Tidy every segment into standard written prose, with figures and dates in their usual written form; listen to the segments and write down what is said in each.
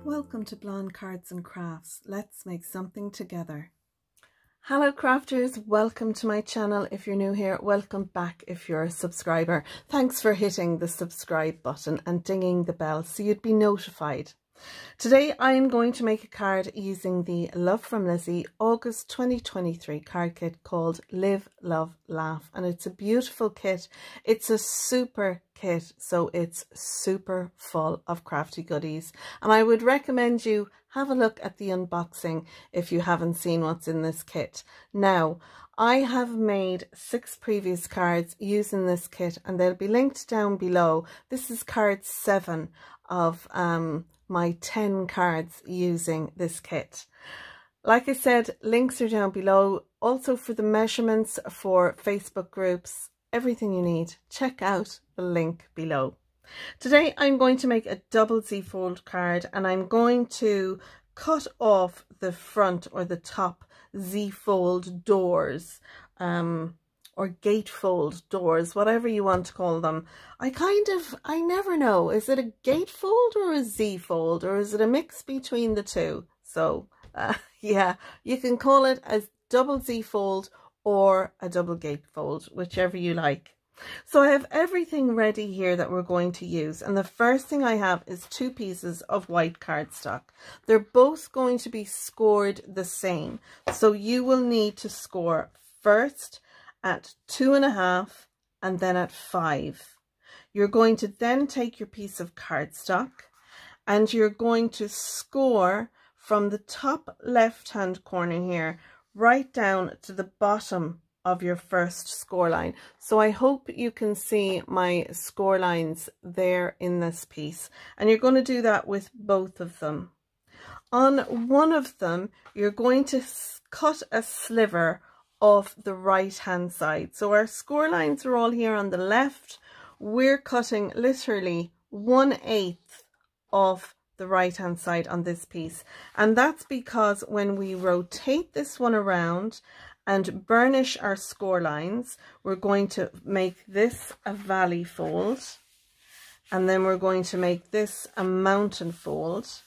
Welcome to Blonde Cards and Crafts. Let's make something together. Hello crafters, welcome to my channel. If you're new here, welcome back if you're a subscriber. Thanks for hitting the subscribe button and dinging the bell so you'd be notified. Today I'm going to make a card using the Love from Lizi August 2023 card kit called Live, Love, Laugh, and it's a beautiful kit. It's a super kit, so it's super full of crafty goodies, and I would recommend you have a look at the unboxing if you haven't seen what's in this kit. Now, I have made 6 previous cards using this kit and they'll be linked down below. This is card 7 of my 10 cards using this kit. Like I said, links are down below. Also for the measurements for Facebook groups, everything you need, check out the link below. Today I'm going to make a double Z-fold card and I'm going to cut off the front or the top Z-fold doors, or gatefold doors, whatever you want to call them. I never know, is it a gatefold or a Z-fold, or is it a mix between the two? So yeah, you can call it a double Z-fold or a double gatefold, whichever you like. So I have everything ready here that we're going to use, and the first thing I have is 2 pieces of white cardstock. They're both going to be scored the same, so you will need to score first at 2.5 and then at 5. You're going to then take your piece of cardstock and you're going to score from the top left hand corner here right down to the bottom of your first score line. So I hope you can see my score lines there in this piece, and you're going to do that with both of them. On one of them you're going to cut a sliver off the right hand side. So our score lines are all here on the left. We're cutting literally 1/8 off the right hand side on this piece, and that's because when we rotate this one around and burnish our score lines, we're going to make this a valley fold, and then we're going to make this a mountain fold,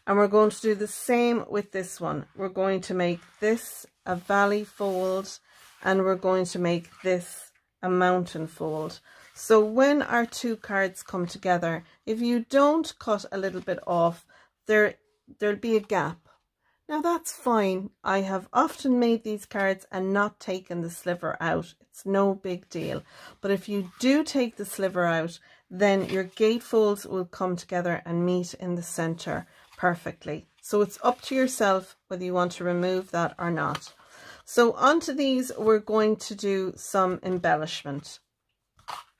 and we're going to do the same with this one. We're going to make this a valley fold and we're going to make this a mountain fold. So when our 2 cards come together, if you don't cut a little bit off, there'll be a gap. Now that's fine. I have often made these cards and not taken the sliver out. It's no big deal. But if you do take the sliver out, then your gatefolds will come together and meet in the center perfectly. So it's up to yourself whether you want to remove that or not. So onto these, we're going to do some embellishment.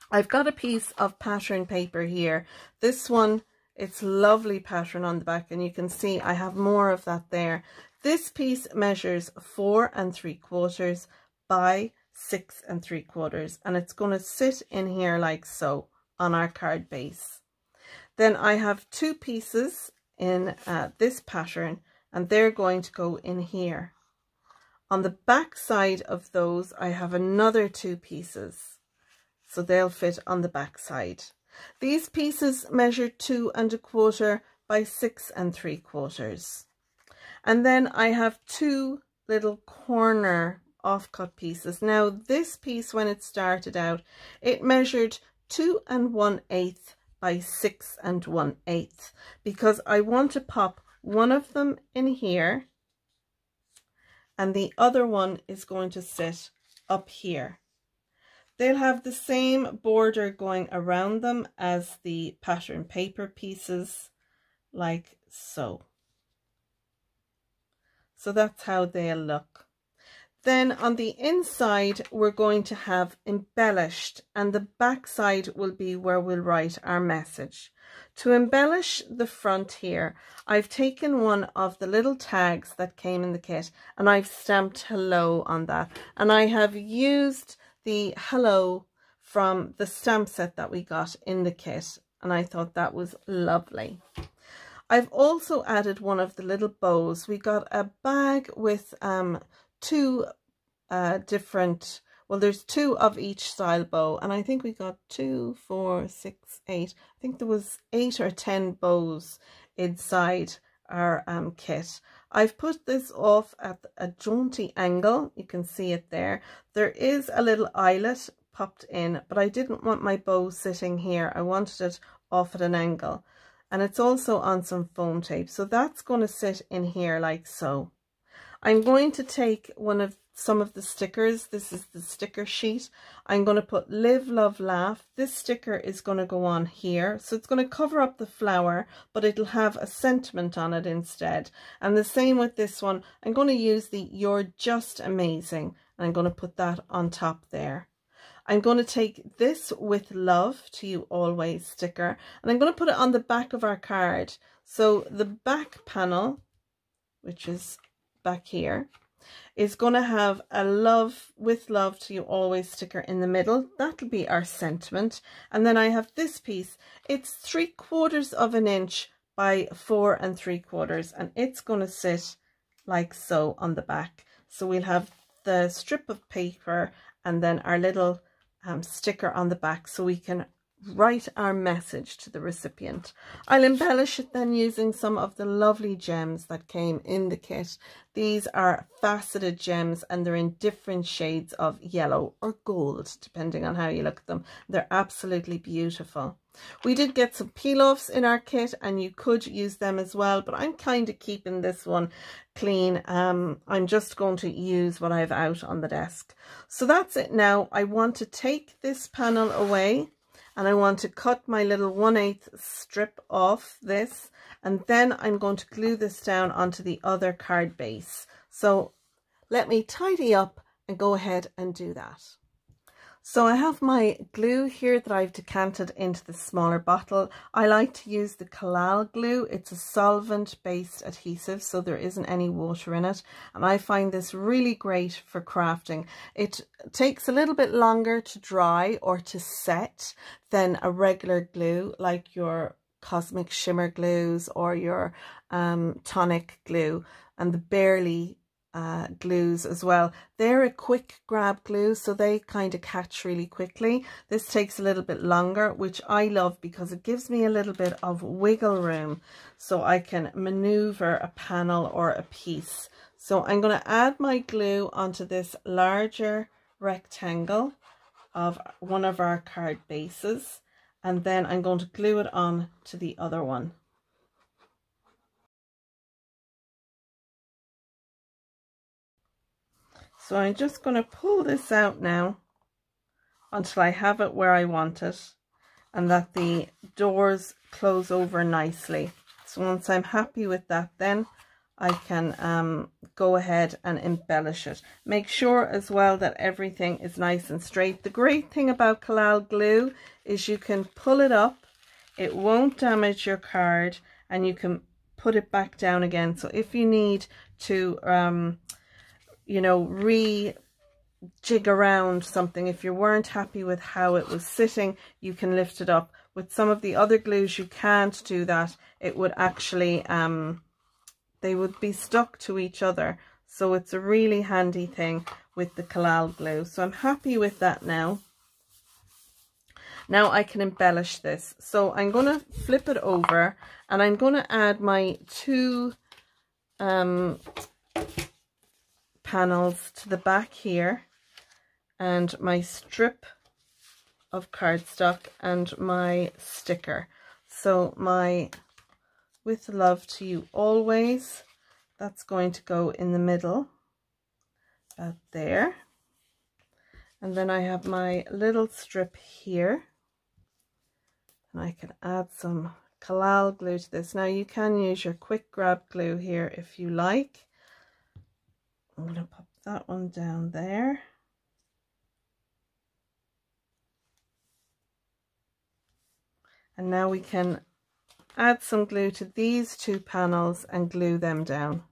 I've got a piece of pattern paper here. This one, it's lovely pattern on the back, and you can see I have more of that there. This piece measures 4 3/4 by 6 3/4, and it's going to sit in here like so on our card base. Then I have 2 pieces in this pattern, and they're going to go in here. On the back side of those I have another 2 pieces, so they'll fit on the back side. These pieces measure 2 1/4 by 6 3/4, and then I have 2 little corner offcut pieces. Now this piece, when it started out, it measured 2 1/8 by 6 1/8, because I want to pop one of them in here and the other one is going to sit up here. They'll have the same border going around them as the pattern paper pieces, like so. So that's how they'll look. Then on the inside we're going to have embellished, and the back side will be where we'll write our message. To embellish the front here, I've taken one of the little tags that came in the kit and I've stamped hello on that, and I have used the hello from the stamp set that we got in the kit, and I thought that was lovely. I've also added one of the little bows. We got a bag with 2 different, well, there's 2 of each style bow, and I think we got 2, 4, 6, 8. I think there was 8 or 10 bows inside our kit. I've put this off at a jaunty angle. You can see it there. There is a little eyelet popped in, but I didn't want my bow sitting here. I wanted it off at an angle, and it's also on some foam tape, so that's going to sit in here like so. I'm going to take some of the stickers. This is the sticker sheet. I'm going to put Live, Love, Laugh. This sticker is going to go on here. So it's going to cover up the flower, but it'll have a sentiment on it instead. And the same with this one. I'm going to use the You're Just Amazing. And I'm going to put that on top there. I'm going to take this With Love to You Always sticker. And I'm going to put it on the back of our card. So the back panel, which is back here, is going to have a Love, With Love to You Always sticker in the middle. That'll be our sentiment. And then I have this piece. It's 3/4 of an inch by 4 3/4, and it's going to sit like so on the back. So we'll have the strip of paper and then our little sticker on the back, so we can write our message to the recipient. I'll embellish it then using some of the lovely gems that came in the kit. These are faceted gems, and they're in different shades of yellow or gold, depending on how you look at them. They're absolutely beautiful. We did get some Peeloffs in our kit, and you could use them as well, but I'm kind of keeping this one clean. I'm just going to use what I have out on the desk. So that's it now. I want to take this panel away, and I want to cut my little 1/8 strip off this, and then I'm going to glue this down onto the other card base. So let me tidy up and go ahead and do that. So I have my glue here that I've decanted into the smaller bottle. I like to use the Collal glue. It's a solvent-based adhesive, so there isn't any water in it. And I find this really great for crafting. It takes a little bit longer to dry or to set than a regular glue, like your Cosmic Shimmer glues or your tonic glue and the Barely glues as well. They're a quick grab glue, so they kind of catch really quickly. This takes a little bit longer, which I love because it gives me a little bit of wiggle room so I can maneuver a panel or a piece. So I'm going to add my glue onto this larger rectangle of one of our card bases, and then I'm going to glue it on to the other one. So I'm just going to pull this out now until I have it where I want it and that the doors close over nicely. So once I'm happy with that, then I can go ahead and embellish it. Make sure as well that everything is nice and straight. The great thing about Collal glue is you can pull it up, it won't damage your card, and you can put it back down again. So if you need to you know, re-jig around something, if you weren't happy with how it was sitting, you can lift it up. With some of the other glues, you can't do that. It would actually, they would be stuck to each other. So it's a really handy thing with the Collal glue. So I'm happy with that now. Now I can embellish this. So I'm going to flip it over, and I'm going to add my two panels to the back here, and my strip of cardstock and my sticker. So my With Love to You Always, that's going to go in the middle, about there. And then I have my little strip here, and I can add some Collal glue to this. Now you can use your quick grab glue here if you like. I'm going to pop that one down there. And now we can add some glue to these two panels and glue them down.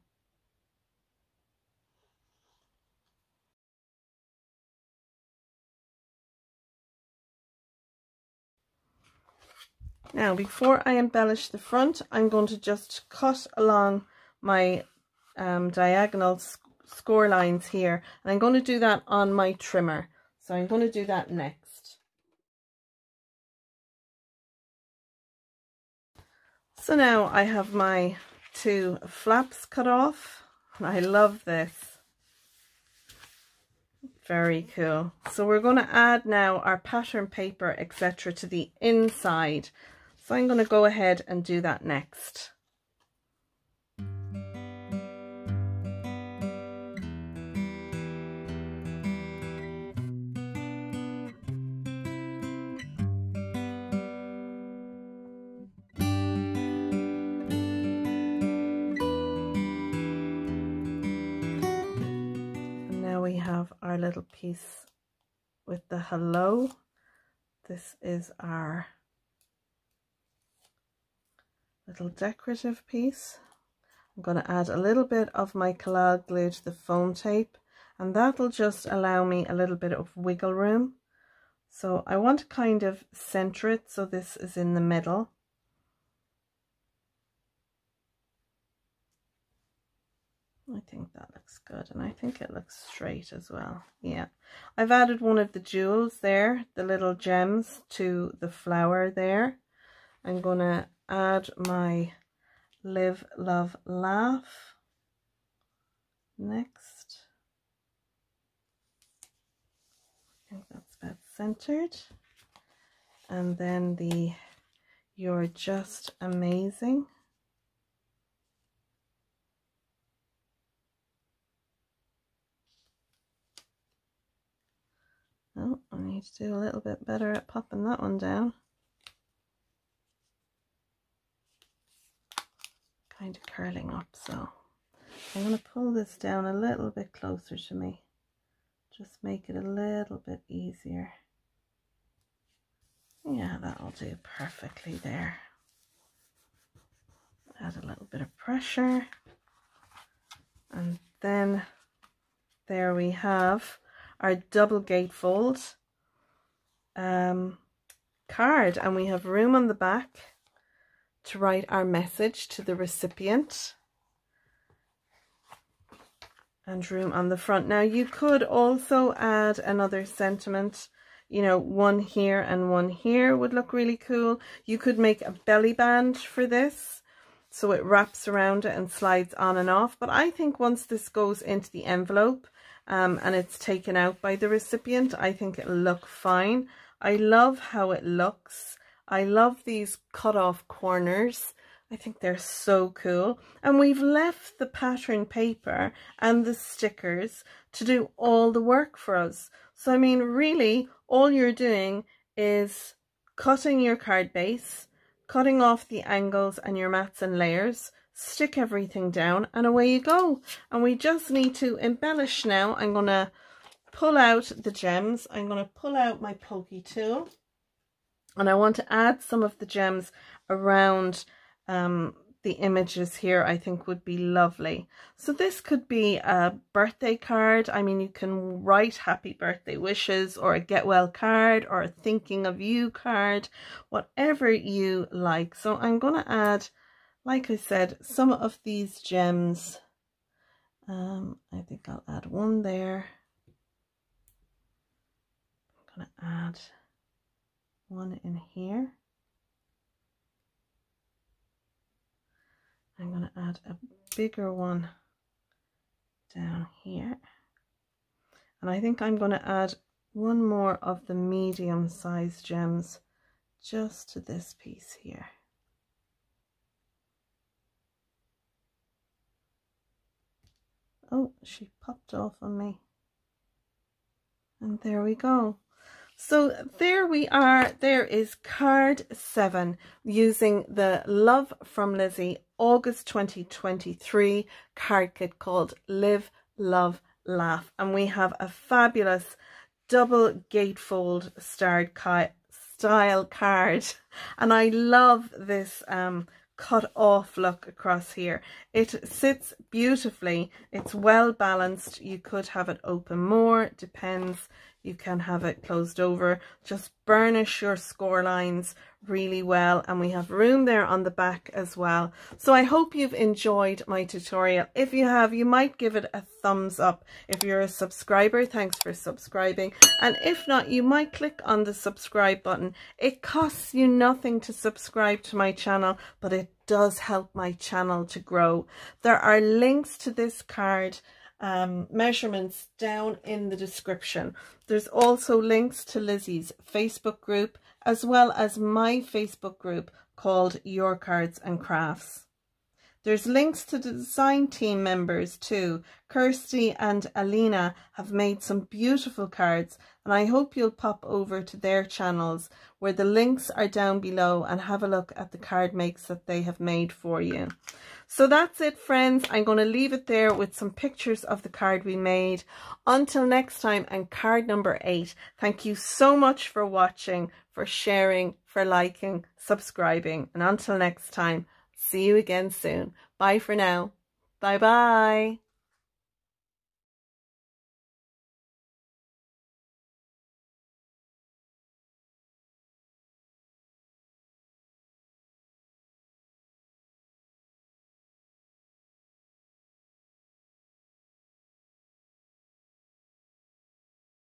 Now, before I embellish the front, I'm going to just cut along my diagonal score lines here, and I'm going to do that on my trimmer. So I'm going to do that next. So now I have my 2 flaps cut off, and I love this. Very cool. So we're going to add now our pattern paper, etc., to the inside. So I'm going to go ahead and do that next. And now we have our little piece with the hello. This is our little decorative piece. I'm going to add a little bit of my collage glue to the foam tape, and that'll just allow me a little bit of wiggle room. So I want to kind of center it so this is in the middle. I think that looks good, and I think it looks straight as well. Yeah, I've added one of the jewels there, the little gems, to the flower there. I'm going to add my Live, Love, Laugh next. I think that's about centered. And then the You're Just Amazing. Oh, I need to do a little bit better at popping that one down. Kind of curling up, so I'm going to pull this down a little bit closer to me. Just make it a little bit easier. Yeah, that'll do perfectly there. Add a little bit of pressure. And then there we have our double gatefold card, and we have room on the back to write our message to the recipient, and room on the front. Now you could also add another sentiment, you know, one here and one here would look really cool. You could make a belly band for this so it wraps around it and slides on and off, but I think once this goes into the envelope and it's taken out by the recipient, I think it'll look fine. I love how it looks. I love these cut off corners. I think they're so cool. And we've left the pattern paper and the stickers to do all the work for us. So I mean, really, all you're doing is cutting your card base, cutting off the angles and your mats and layers, stick everything down, and away you go. And we just need to embellish now. I'm going to pull out the gems. I'm going to pull out my pokey tool, and I want to add some of the gems around the images here. I think would be lovely. So this could be a birthday card. I mean, you can write happy birthday wishes, or a get well card, or a thinking of you card, whatever you like. So I'm going to add, like I said, some of these gems. I think I'll add one there. I'm going to add one in here. I'm going to add a bigger one down here. And I think I'm going to add one more of the medium-sized gems just to this piece here. Oh, she popped off on me. And there we go. So there we are. There is card 7 using the Love from Lizi August 2023 card kit called Live, Love, Laugh. And we have a fabulous double gatefold style card. And I love this cut off look across here. It sits beautifully. It's well balanced. You could have it open more, depends, you can have it closed over. Just burnish your score lines really well, and we have room there on the back as well. So I hope you've enjoyed my tutorial. If you have, you might give it a thumbs up. If you're a subscriber, thanks for subscribing, and if not, you might click on the subscribe button. It costs you nothing to subscribe to my channel, but it does help my channel to grow. There are links to this card measurements down in the description. There's also links to Lizi's Facebook group, as well as my Facebook group called Your Cards and Crafts. There's links to the design team members too. Kirsty and Alina have made some beautiful cards, and I hope you'll pop over to their channels where the links are down below and have a look at the card makes that they have made for you. So that's it, friends. I'm going to leave it there with some pictures of the card we made. Until next time, and card number 8. Thank you so much for watching, for sharing, for liking, subscribing, and until next time, see you again soon. Bye for now. Bye bye.